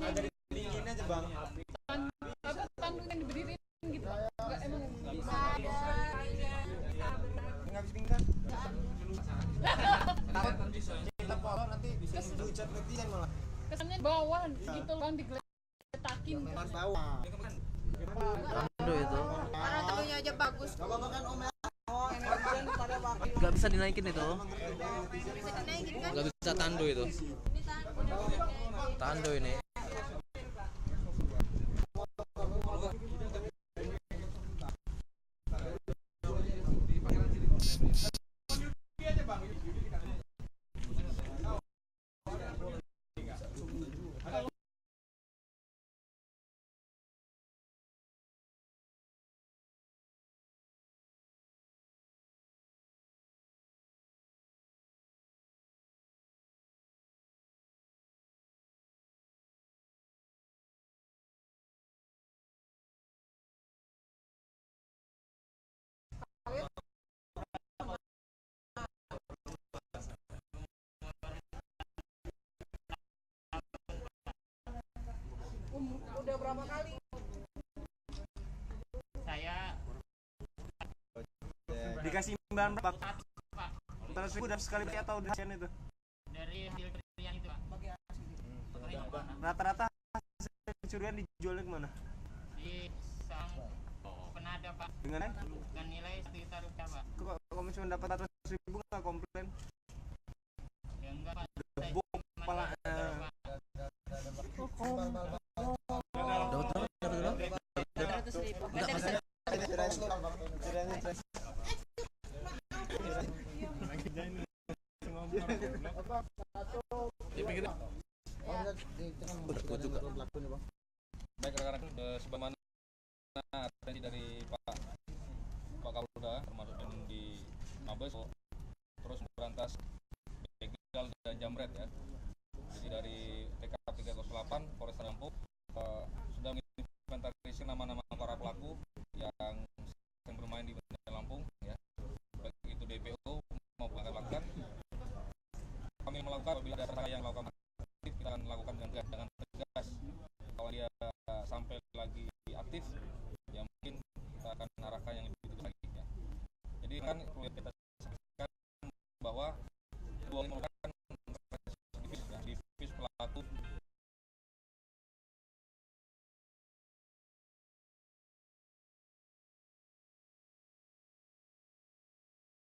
Agak dingin aja bang. Tanduk yang diberdiriin gitu. Enggak emang Bisa ada. Nggak bisa tinggal. Kita follow nanti bisa diucap netizen malah. kesannya bawah gitu bang, digeletakin. Bawah. Tandu itu Karena tentunya aja bagus. nggak bisa dinaikin itu, Bisa dinaikin kan? nggak bisa tandu itu. Ini tandu. Tandu ini Udah berapa kali? Saya Dikasih imbalan berapa? 100.000 dapat sekali atau udah hasil itu? dari hasil curian itu, Pak. Rata-rata hasil curian dijualnya kemana? Di sang penada, Pak. Dengan Dan nilai 1 juta rupiah, Pak. kok kamu cuma dapat 100.000 nggak komplain? Ya enggak, Pak. Saya Gebuk cuma kepala. dapat, Pak. Baik rekan-rekan, sebagaimana atensi dari Pak Kapolda termasuk di Mabes terus berantas begal dan jamret ya. Jadi dari TKP 308 Polresta Lampung sudah menginventarisir nama-nama para pelaku yang bermain di Bandar Lampung ya. Baik itu DPO maupun akan kami melakukan apabila ada tersangka yang melakukan aktif, kita akan lakukan dengan tegas. Kalau dia sampai lagi aktif, ya mungkin kita akan arahkan yang lebih tegas lagi ya. Jadi kan perlu kita sampaikan bahwa uang ini merupakan